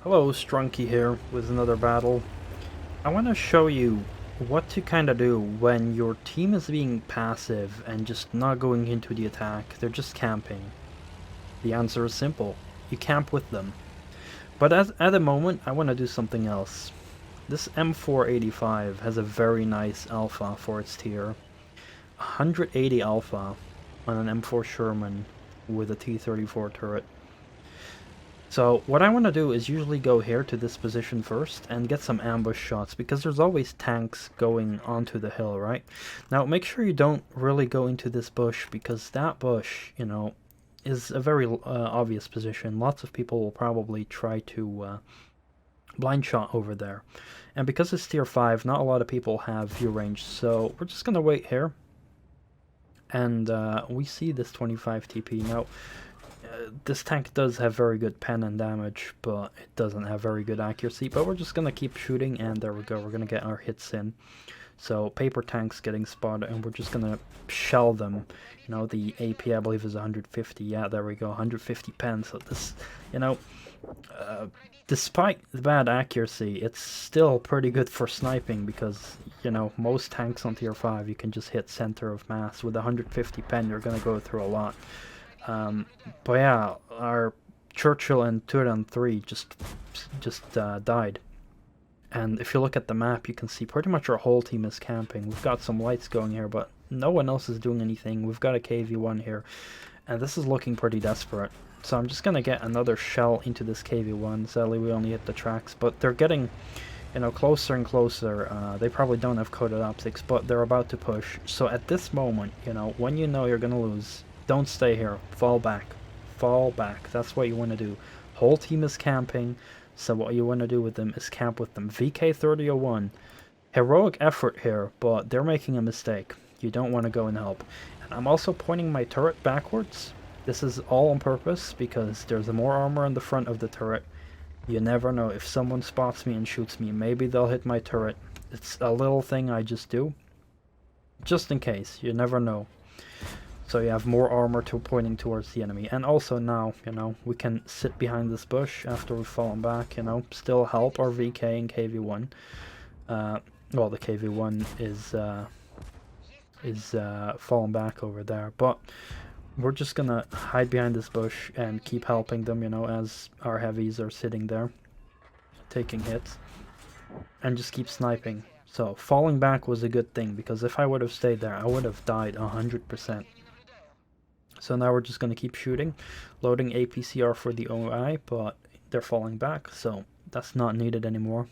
Hello, Strunky here with another battle. I want to show you what to kind of do when your team is being passive and just not going into the attack. They're just camping. The answer is simple. You camp with them. But at the moment, I want to do something else. This M485 has a very nice alpha for its tier. 180 alpha on an M4 Sherman with a T-34 turret. So what I want to do is usually go here to this position first and get some ambush shots, because there's always tanks going onto the hill, right? Now make sure you don't really go into this bush, because that bush, you know, is a very obvious position. Lots of people will probably try to blind shot over there. And because it's tier 5, not a lot of people have view range, so we're just going to wait here. And we see this 25 TP. Now, this tank does have very good pen and damage, but it doesn't have very good accuracy. But we're just going to keep shooting, and there we go. We're going to get our hits in. So paper tanks getting spotted, and we're just going to shell them. You know, the AP, I believe, is 150. Yeah, there we go, 150 pen. So this, you know, despite the bad accuracy, it's still pretty good for sniping, because, you know, most tanks on tier 5, you can just hit center of mass. With 150 pen, you're going to go through a lot. But yeah, our Churchill and Turan 3 just died. And if you look at the map, you can see pretty much our whole team is camping. We've got some lights going here, but no one else is doing anything. We've got a KV-1 here, and this is looking pretty desperate. So I'm just gonna get another shell into this KV-1. Sadly, we only hit the tracks, but they're getting, you know, closer and closer. They probably don't have coated optics, but they're about to push. So at this moment, you know, when you know you're gonna lose, don't stay here. Fall back. Fall back. That's what you want to do. Whole team is camping, so what you want to do with them is camp with them. VK3001. Heroic effort here, but they're making a mistake. You don't want to go and help. And I'm also pointing my turret backwards. This is all on purpose, because there's more armor in the front of the turret. You never know. If someone spots me and shoots me, maybe they'll hit my turret. It's a little thing I just do, just in case. You never know. So you have more armor pointing towards the enemy. And also now, you know, we can sit behind this bush after we've fallen back, you know, still help our VK and KV-1. Well, the KV-1 is falling back over there. But we're just gonna hide behind this bush and keep helping them, you know, as our heavies are sitting there, taking hits. And just keep sniping. So falling back was a good thing, because if I would have stayed there, I would have died 100%. So now we're just going to keep shooting, loading APCR for the OI, but they're falling back, so that's not needed anymore.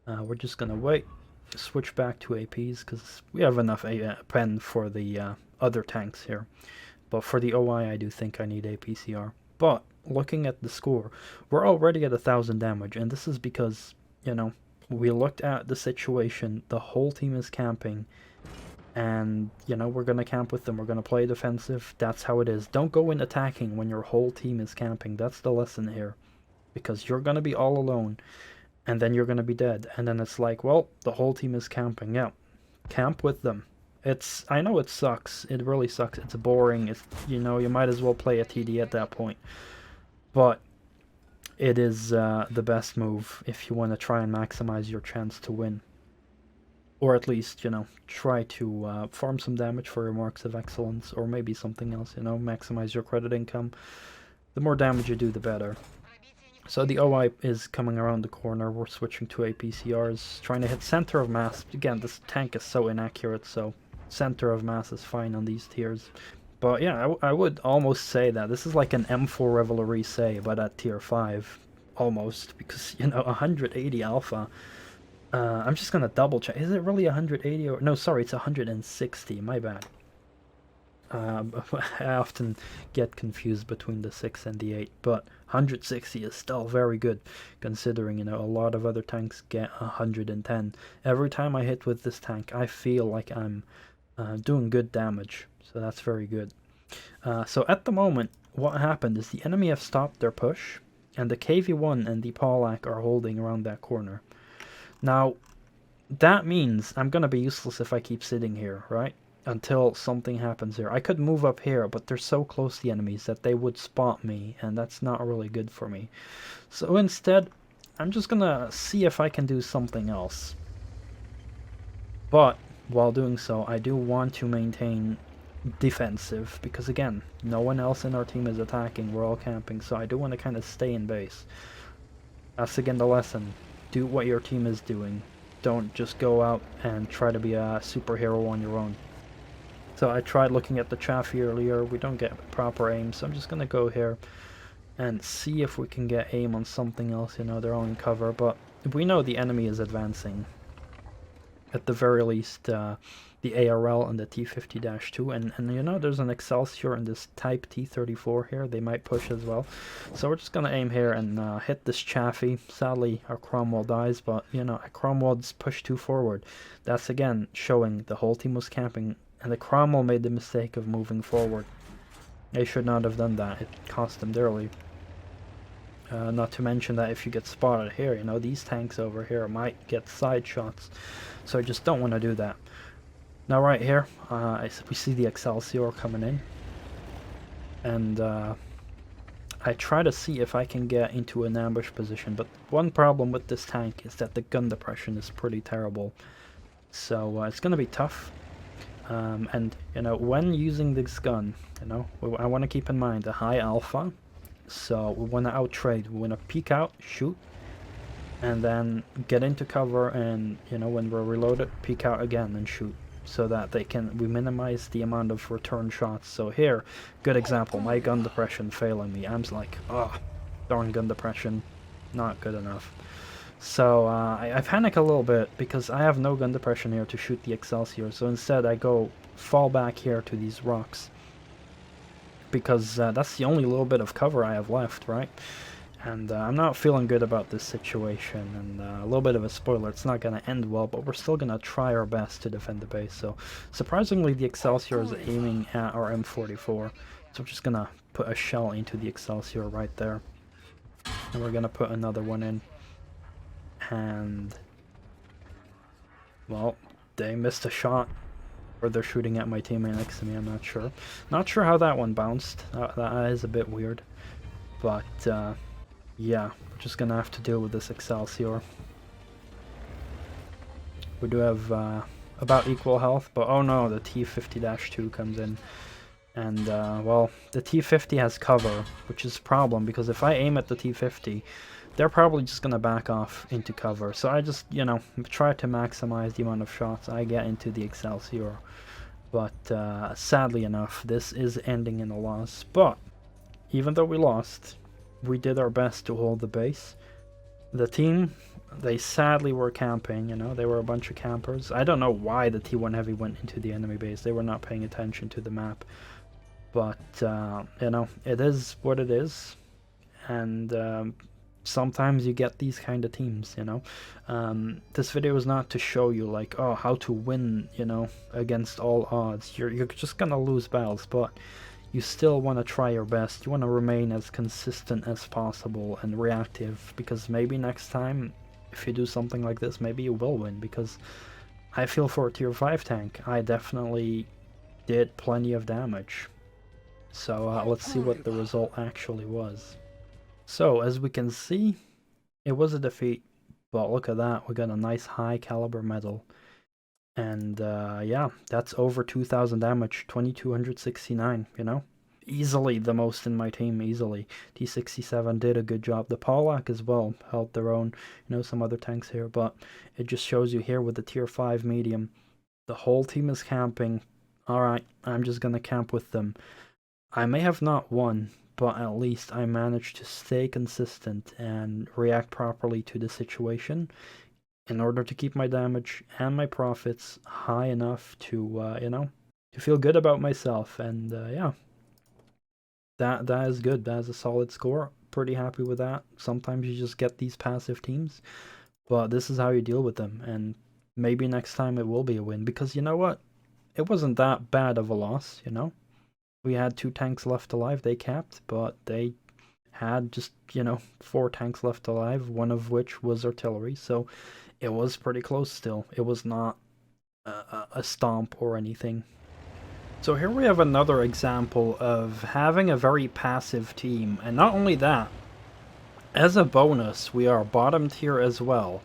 We're just going to wait, switch back to APs, because we have enough pen for the other tanks here. But for the OI, I do think I need APCR. But looking at the score, we're already at 1,000 damage, and this is because, you know, we looked at the situation, the whole team is camping, and, you know, we're going to camp with them. We're going to play defensive. That's how it is. Don't go in attacking when your whole team is camping. That's the lesson here. Because you're going to be all alone, and then you're going to be dead. And then it's like, well, the whole team is camping. Yeah, camp with them. I know it sucks. It really sucks. It's boring. It's, you know, you might as well play a TD at that point. But it is the best move if you want to try and maximize your chance to win. Or at least, you know, try to farm some damage for your marks of excellence, or maybe something else, you know, maximize your credit income. The more damage you do, the better. So the OI is coming around the corner. We're switching to APCRs, trying to hit center of mass. Again, this tank is so inaccurate, so center of mass is fine on these tiers. But yeah, I would almost say that this is like an M4 Revelry say, but at tier 5, almost, because, you know, 180 alpha. I'm just gonna double check. Is it really 180 or no? Sorry, it's 160. My bad. I often get confused between the 6 and the 8, but 160 is still very good, considering, you know, a lot of other tanks get 110. Every time I hit with this tank, I feel like I'm doing good damage, so that's very good. So at the moment, what happened is the enemy have stopped their push, and the KV-1 and the Pollack are holding around that corner. Now, that means I'm going to be useless if I keep sitting here, right? Until something happens here. I could move up here, but they're so close, the enemies, that they would spot me, and that's not really good for me. So instead, I'm just gonna see if I can do something else. But while doing so, I do want to maintain defensive, because again, no one else in our team is attacking, we're all camping, so I do want to kind of stay in base. That's again the lesson. Do what your team is doing. Don't just go out and try to be a superhero on your own. So I tried looking at the Chaffee earlier, we don't get proper aim, so I'm just gonna go here and see if we can get aim on something else, you know, they're all in cover, but we know the enemy is advancing. At the very least, the ARL and the T50-2, and you know, there's an Excelsior and this Type T34 here, they might push as well. So we're just gonna aim here and hit this Chaffee. Sadly, our Cromwell dies, but you know, Cromwell's pushed too forward. That's again showing the whole team was camping, and the Cromwell made the mistake of moving forward. They should not have done that, it cost them dearly. Not to mention that if you get spotted here, you know, these tanks over here might get side shots. So I just don't want to do that. Now right here, we see the Excelsior coming in. And I try to see if I can get into an ambush position. But one problem with this tank is that the gun depression is pretty terrible. So it's going to be tough. And, you know, when using this gun, you know, I want to keep in mind the high alpha. So we want to out-trade, we want to peek out, shoot, and then get into cover, and you know, when we're reloaded, peek out again and shoot, so that we minimize the amount of return shots. So here, good example, my gun depression failing me. I'm like, oh, darn gun depression, not good enough. So I panic a little bit because I have no gun depression here to shoot the Excelsior, so instead I fall back here to these rocks. Because that's the only little bit of cover I have left, right? And I'm not feeling good about this situation, and a little bit of a spoiler, it's not going to end well, but we're still going to try our best to defend the base. So surprisingly, the Excelsior is aiming at our M44, so we're just going to put a shell into the Excelsior right there. And we're going to put another one in. And, well, they missed a shot. Or they're shooting at my teammate next to me, I'm not sure. Not sure how that one bounced. That is a bit weird. But, yeah, we're just gonna have to deal with this Excelsior. We do have about equal health, but oh no, the T50-2 comes in. And, well, the T50 has cover, which is a problem, because if I aim at the T50, they're probably just going to back off into cover. So I just, you know, try to maximize the amount of shots I get into the Excelsior. But sadly enough, this is ending in a loss. But even though we lost, we did our best to hold the base. The team, they sadly were camping, you know, they were a bunch of campers. I don't know why the T1 Heavy went into the enemy base. They were not paying attention to the map. But, you know, it is what it is. And sometimes you get these kind of teams, you know. This video is not to show you, like, oh, how to win, you know, against all odds. You're just gonna lose battles, but you still want to try your best. You want to remain as consistent as possible and reactive, because maybe next time, if you do something like this, maybe you will win, because I feel for a tier 5 tank, I definitely did plenty of damage. So let's see what the result actually was. So as we can see, it was a defeat, but look at that, we got a nice high caliber medal. And yeah, that's over 2,000 damage, 2,269, you know? Easily the most in my team, easily. T67 did a good job. The Polak as well held their own, you know, some other tanks here, but it just shows you here with the tier 5 medium, the whole team is camping. Alright, I'm just gonna camp with them. I may have not won, but at least I managed to stay consistent and react properly to the situation in order to keep my damage and my profits high enough to, you know, to feel good about myself. And yeah, that is good. That is a solid score. Pretty happy with that. Sometimes you just get these passive teams, but this is how you deal with them. And maybe next time it will be a win, because you know what? It wasn't that bad of a loss, you know? We had 2 tanks left alive, they capped, but they had just, you know, 4 tanks left alive, one of which was artillery, so it was pretty close still. It was not a stomp or anything. So here we have another example of having a very passive team, and not only that, As a bonus, we are bottom tier as well.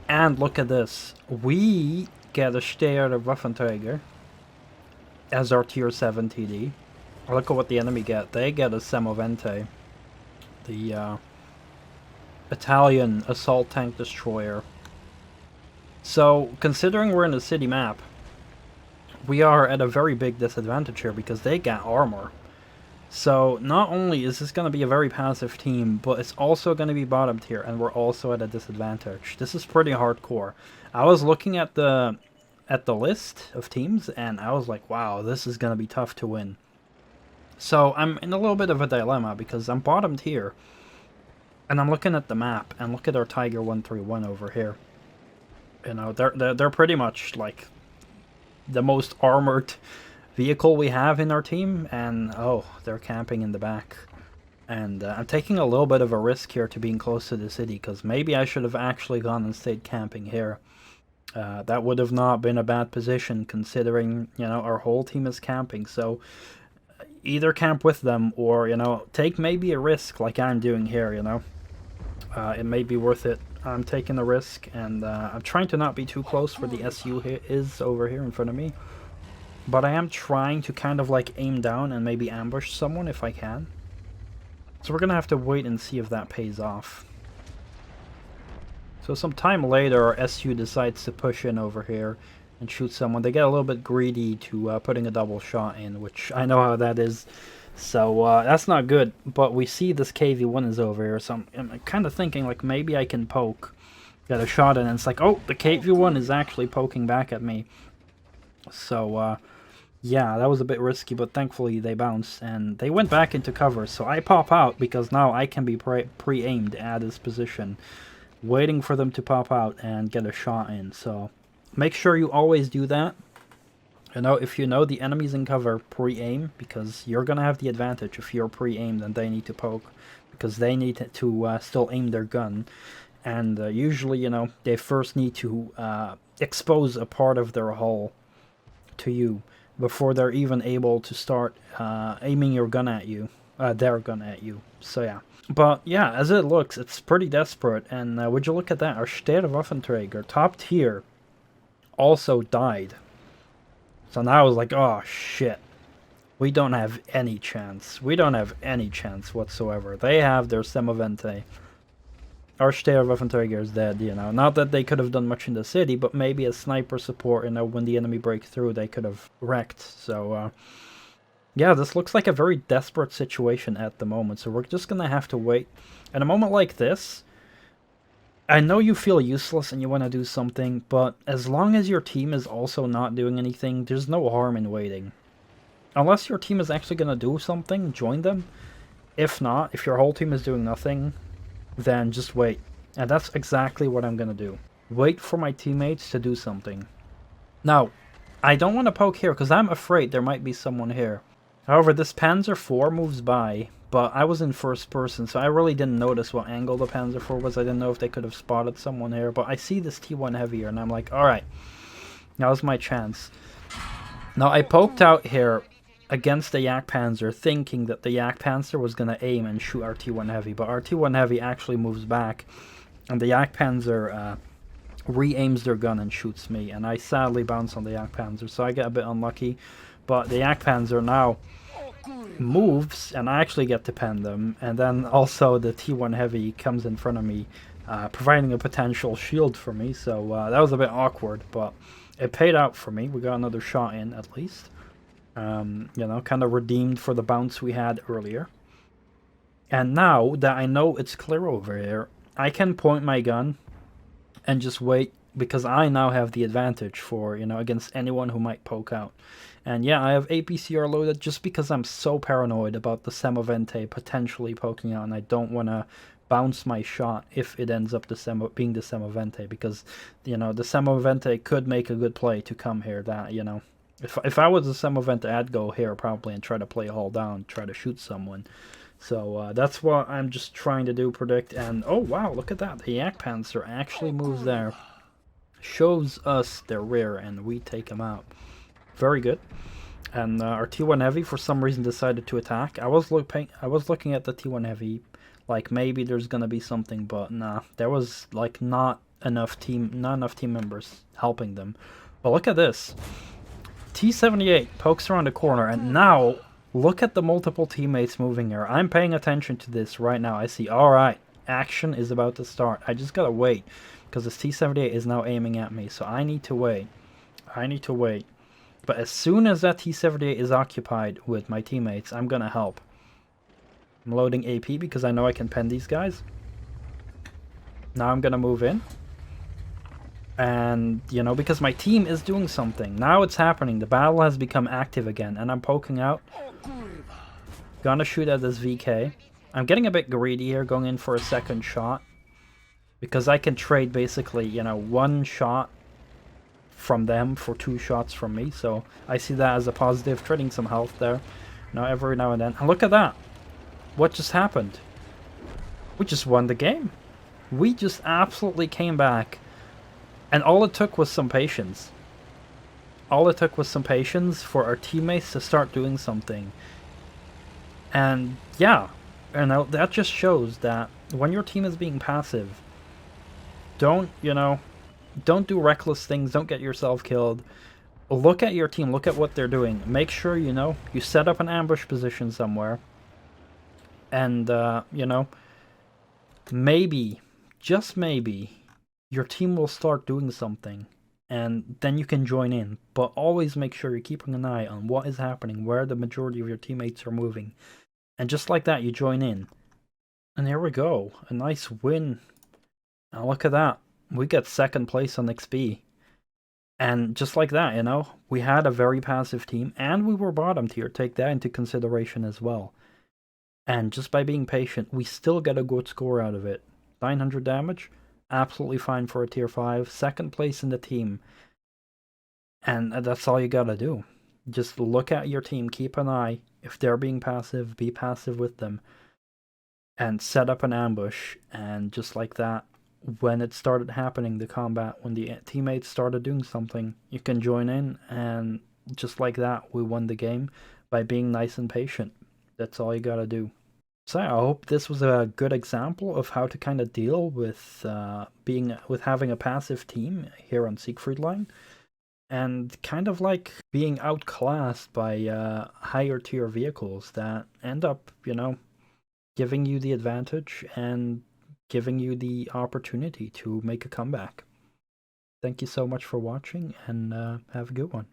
And look at this. We get a Steyr Waffenträger as our tier 7 TD. Look at what the enemy get. They get a Semovente, the Italian assault tank destroyer. So, considering we're in a city map, we are at a very big disadvantage here because they got armor. So, not only is this going to be a very passive team, but it's also going to be bottom tier, and we're also at a disadvantage. This is pretty hardcore. I was looking at the list of teams, and I was like, wow, this is going to be tough to win. So, I'm in a little bit of a dilemma because I'm bottom tier, and I'm looking at the map, and look at our Tiger 131 over here. You know, they're pretty much like the most armored vehicle we have in our team, and oh, they're camping in the back. And I'm taking a little bit of a risk here to being close to the city, because maybe I should have actually gone and stayed camping here. That would have not been a bad position, considering, you know, our whole team is camping. So either camp with them, or, you know, take maybe a risk like I'm doing here, you know. It may be worth it. I'm taking the risk, and I'm trying to not be too close where the SU is over here in front of me. But I am trying to kind of like aim down and maybe ambush someone if I can. So we're going to have to wait and see if that pays off. So some time later, our SU decides to push in over here and shoot someone. They get a little bit greedy to putting a double shot in, which I know how that is. So that's not good, but we see this KV-1 is over here, so I'm kind of thinking like maybe I can poke, get a shot in, and it's like, oh, the KV-1 is actually poking back at me. So yeah, that was a bit risky, but thankfully they bounced and they went back into cover. So I pop out because now I can be pre-aimed at this position, waiting for them to pop out and get a shot in. So make sure you always do that. You know, if you know the enemy's in cover, pre-aim, because you're going to have the advantage. If you're pre-aimed, then they need to poke, because they need to still aim their gun. And usually, you know, they first need to expose a part of their hull to you before they're even able to start aiming your gun at you, their gun at you. So yeah. But yeah, as it looks, it's pretty desperate. And would you look at that? Our Steyr Waffenträger, top tier, also died. So now I was like, oh shit, we don't have any chance. We don't have any chance whatsoever. They have their Semovente. Our Steyr Waffenträger is dead, you know. Not that they could have done much in the city, but maybe as sniper support, you know, when the enemy breaks through, they could have wrecked. So, yeah, this looks like a very desperate situation at the moment. So we're just going to have to wait. At a moment like this, I know you feel useless and you want to do something, but as long as your team is also not doing anything, there's no harm in waiting. Unless your team is actually going to do something, join them. If not, if your whole team is doing nothing, then just wait. And that's exactly what I'm going to do. Wait for my teammates to do something. Now, I don't want to poke here because I'm afraid there might be someone here. However, this Panzer IV moves by, but I was in first person, so I really didn't notice what angle the Panzer IV was. I didn't know if they could have spotted someone here, but I see this T1 Heavy here, and I'm like, alright, now's my chance. Now, I poked out here against the Yak Panzer, thinking that the Yak Panzer was going to aim and shoot our T1 Heavy, but our T1 Heavy actually moves back, and the Yak Panzer re-aims their gun and shoots me, and I sadly bounce on the Yak Panzer, so I get a bit unlucky, but the Yak Panzer now moves, and I actually get to pen them, and then also the T1 Heavy comes in front of me, providing a potential shield for me, so that was a bit awkward, but it paid out for me. We got another shot in, at least. You know, kind of redeemed for the bounce we had earlier. And now that I know it's clear over here, I can point my gun and just wait, because I now have the advantage for, you know, against anyone who might poke out. And yeah, I have APCR loaded just because I'm so paranoid about the Semovente potentially poking out, and I don't want to bounce my shot if it ends up being the Semovente, because, you know, the Semovente could make a good play to come here. That, you know, if I was a Semovente, I'd go here probably and try to play hull down, try to shoot someone. So that's what I'm just trying to do, predict. And oh wow, look at that, the Yak Panzer actually moves there, shows us their rear, and we take them out. Very good. And our T1 Heavy for some reason decided to attack. I was looking at the T1 Heavy, Like maybe there's gonna be something, but nah, there was like not enough team members helping them. But look at this. T78 pokes around the corner, and now look at the multiple teammates moving here. I'm paying attention to this right now. I see, alright, action is about to start. I just gotta wait, because this T78 is now aiming at me, so I need to wait. I need to wait. But as soon as that T78 is occupied with my teammates, I'm gonna help. I'm loading AP because I know I can pen these guys. Now I'm gonna move in. And, you know, because my team is doing something. Now it's happening. The battle has become active again. And I'm poking out. Gonna shoot at this VK. I'm getting a bit greedy here, going in for a second shot. Because I can trade basically, you know, one shot from them for 2 shots from me. So I see that as a positive, trading some health there. Now every now and then. And look at that. What just happened? We just won the game. We just absolutely came back. And all it took was some patience. All it took was some patience for our teammates to start doing something. And yeah, and that just shows that when your team is being passive, don't, you know, don't do reckless things, don't get yourself killed. Look at your team, look at what they're doing. Make sure, you know, you set up an ambush position somewhere. And, you know, maybe, just maybe, your team will start doing something, and then you can join in. But always make sure you're keeping an eye on what is happening, where the majority of your teammates are moving. And just like that, you join in. And there we go. A nice win. Now look at that. We got 2nd place on XP. And just like that, you know, we had a very passive team, and we were bottom tier. Take that into consideration as well. And just by being patient, we still get a good score out of it. 900 damage. Absolutely fine for a tier 5. 2nd place in the team. And that's all you gotta do. Just look at your team, keep an eye. If they're being passive, be passive with them. And set up an ambush. And just like that, when it started happening, the combat, when the teammates started doing something, you can join in. And just like that, we won the game by being nice and patient. That's all you gotta do. So I hope this was a good example of how to kind of deal with having a passive team here on Siegfried Line, and kind of like being outclassed by higher tier vehicles that end up, you know, giving you the advantage and giving you the opportunity to make a comeback. Thank you so much for watching, and have a good one.